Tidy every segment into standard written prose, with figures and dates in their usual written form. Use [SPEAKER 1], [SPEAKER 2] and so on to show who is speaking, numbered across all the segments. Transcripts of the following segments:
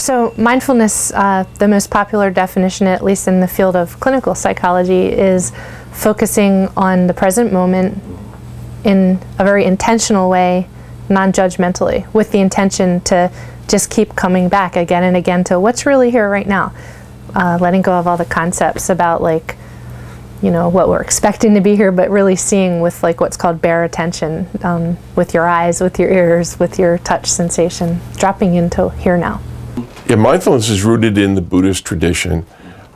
[SPEAKER 1] So mindfulness, the most popular definition, at least in the field of clinical psychology, is focusing on the present moment in a very intentional way, non-judgmentally, with the intention to just keep coming back again and again to what's really here right now. Letting go of all the concepts about, like, you know, what we're expecting to be here, but really seeing with, like, what's called bare attention, with your eyes, with your ears, with your touch sensation, dropping into here now.
[SPEAKER 2] Yeah, mindfulness is rooted in the Buddhist tradition.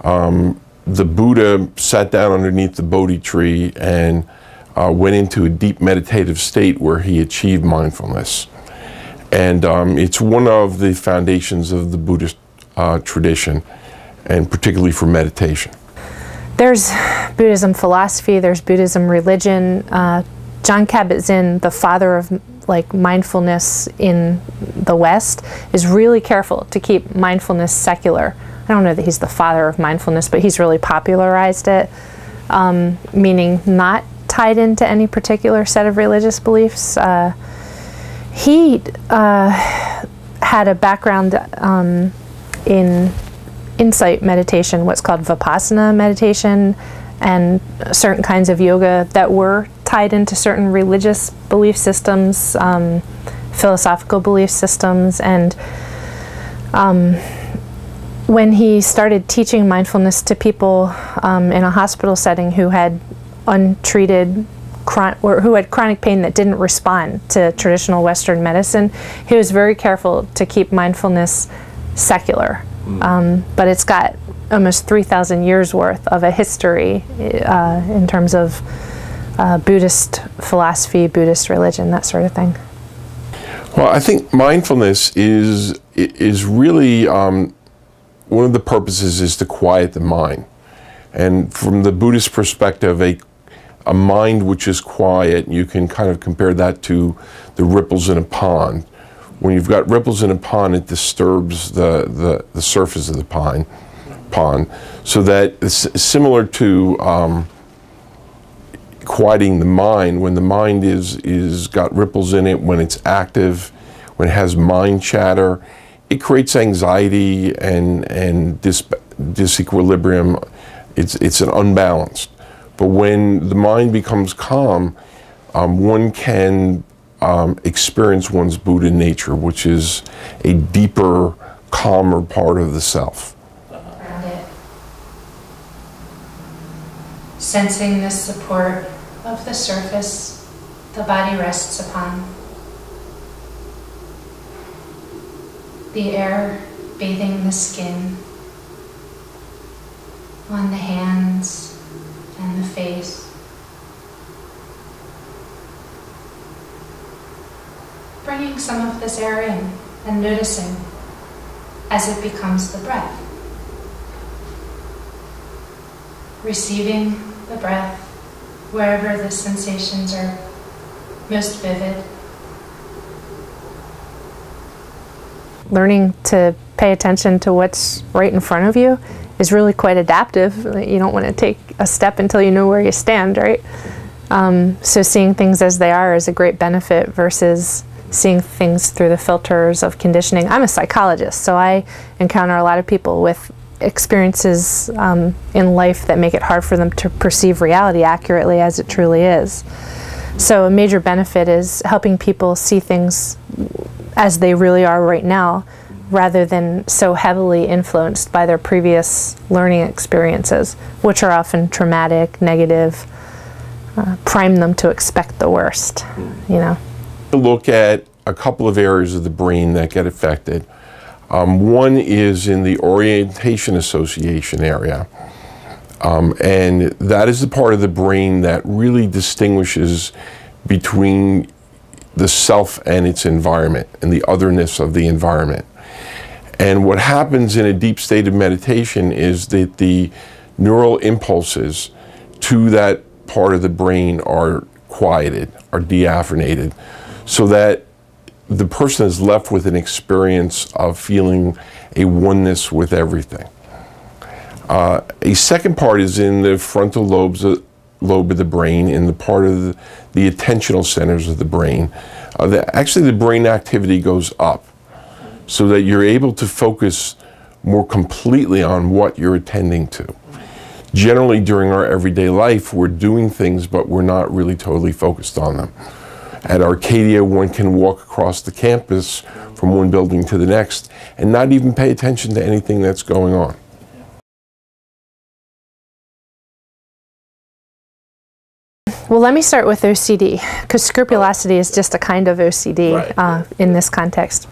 [SPEAKER 2] The Buddha sat down underneath the Bodhi tree and went into a deep meditative state where he achieved mindfulness. And it's one of the foundations of the Buddhist tradition, and particularly for meditation.
[SPEAKER 1] There's Buddhism philosophy, there's Buddhism religion. Jon Kabat-Zinn, the father of, like, mindfulness in the West, is really careful to keep mindfulness secular. I don't know that he's the father of mindfulness, but he's really popularized it, meaning not tied into any particular set of religious beliefs. He had a background in insight meditation, what's called vipassana meditation, and certain kinds of yoga that were tied into certain religious belief systems, philosophical belief systems. And when he started teaching mindfulness to people in a hospital setting who had untreated or who had chronic pain that didn't respond to traditional Western medicine, he was very careful to keep mindfulness secular. But it's got almost 3,000 years worth of a history in terms of Buddhist philosophy, Buddhist religion, that sort of thing.
[SPEAKER 2] Well, I think mindfulness is really, one of the purposes is to quiet the mind. And from the Buddhist perspective, a mind which is quiet, you can kind of compare that to the ripples in a pond. When you've got ripples in a pond, it disturbs the surface of the pond. So that it's similar to quieting the mind. When the mind is got ripples in it, when it's active, when it has mind chatter, it creates anxiety and disequilibrium. It's an unbalanced. But when the mind becomes calm, one can experience one's Buddha nature, which is a deeper, calmer part of the self.
[SPEAKER 1] Sensing the support of the surface the body rests upon. The air bathing the skin, on the hands and the face. Bringing some of this air in and noticing as it becomes the breath. Receiving the breath wherever the sensations are most vivid. Learning to pay attention to what's right in front of you is really quite adaptive. You don't want to take a step until you know where you stand, right? So seeing things as they are is a great benefit versus seeing things through the filters of conditioning. I'm a psychologist, so I encounter a lot of people with experiences in life that make it hard for them to perceive reality accurately as it truly is. So a major benefit is helping people see things as they really are right now, rather than so heavily influenced by their previous learning experiences, which are often traumatic, negative, prime them to expect the worst, you know.
[SPEAKER 2] Look at a couple of areas of the brain that get affected. One is in the orientation association area, and that is the part of the brain that really distinguishes between the self and its environment and the otherness of the environment. And what happens in a deep state of meditation is that the neural impulses to that part of the brain are quieted, are deaffinated, so that the person is left with an experience of feeling a oneness with everything. A second part is in the frontal lobe of the brain, in the part of the attentional centers of the brain. Actually, the brain activity goes up. so that you're able to focus more completely on what you're attending to. Generally, during our everyday life, we're doing things, but we're not really totally focused on them. At Arcadia, one can walk across the campus from one building to the next and not even pay attention to anything that's going on.
[SPEAKER 1] Well, let me start with OCD, because scrupulosity is just a kind of OCD in this context.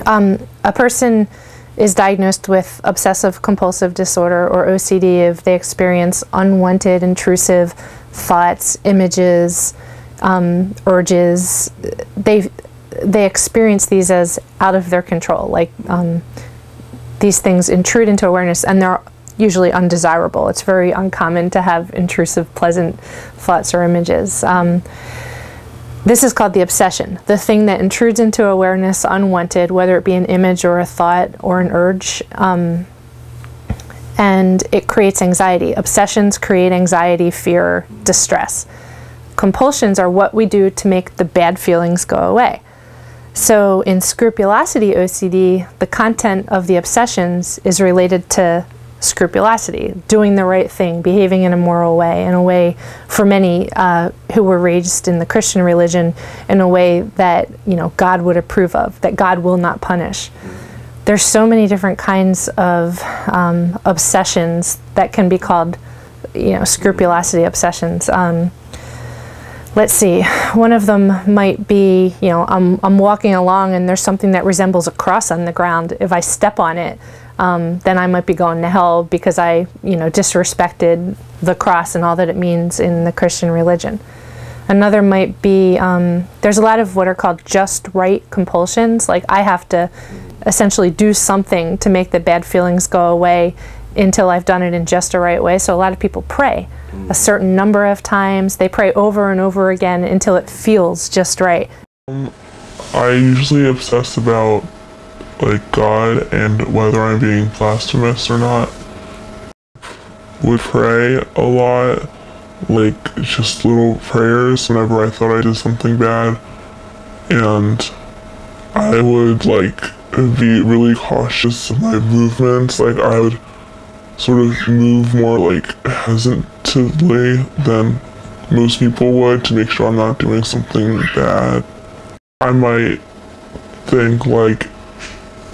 [SPEAKER 1] A person is diagnosed with obsessive compulsive disorder, or OCD, if they experience unwanted, intrusive thoughts, images, urges. They experience these as out of their control, like these things intrude into awareness, and they're usually undesirable. It's very uncommon to have intrusive, pleasant thoughts or images. This is called the obsession, the thing that intrudes into awareness unwanted, whether it be an image or a thought or an urge, and it creates anxiety. Obsessions create anxiety, fear, distress. Compulsions are what we do to make the bad feelings go away. So in scrupulosity OCD, the content of the obsessions is related to scrupulosity, doing the right thing, behaving in a moral way, in a way, for many who were raised in the Christian religion, in a way that, you know, God would approve of, that God will not punish. There's so many different kinds of obsessions that can be called, you know, scrupulosity obsessions. Let's see, one of them might be, you know, I'm walking along and there's something that resembles a cross on the ground. If I step on it, then I might be going to hell because I, you know, disrespected the cross and all that it means in the Christian religion. Another might be, there's a lot of what are called just right compulsions. Like, I have to essentially do something to make the bad feelings go away until I've done it in just a right way. So a lot of people pray a certain number of times. They pray over and over again until it feels just right.
[SPEAKER 3] I usually obsess about, like, God and whether I'm being blasphemous or not. Would pray a lot, like just little prayers whenever I thought I did something bad, and I would like be really cautious of my movements. Like, I would sort of move more like hesitantly than most people would to make sure I'm not doing something bad. I might think like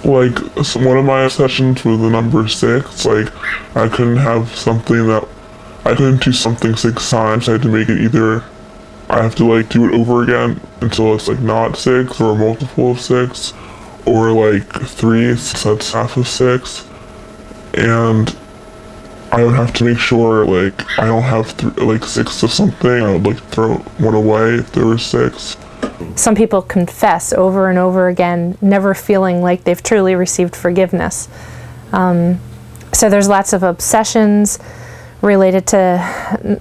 [SPEAKER 3] one of my obsessions with the number 6, like I couldn't do something 6 times. I had to make it either, I have to like do it over again until it's like not 6 or a multiple of 6, or like 3, so that's half of 6, and I would have to make sure like I don't have like 6 of something. I would like throw one away if there was 6.
[SPEAKER 1] Some people confess over and over again, never feeling like they've truly received forgiveness. So there's lots of obsessions related to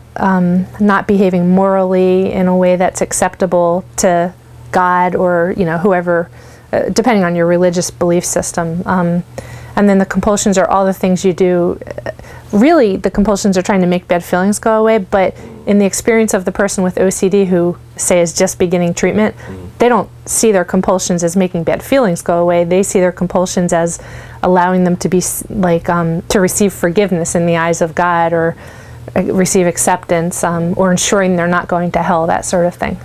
[SPEAKER 1] not behaving morally in a way that's acceptable to God or, you know, whoever, depending on your religious belief system. And then the compulsions are all the things you do. Really, the compulsions are trying to make bad feelings go away, but in the experience of the person with OCD who, say, is just beginning treatment, they don't see their compulsions as making bad feelings go away. They see their compulsions as allowing them to be, like, to receive forgiveness in the eyes of God, or receive acceptance, or ensuring they're not going to hell, that sort of thing.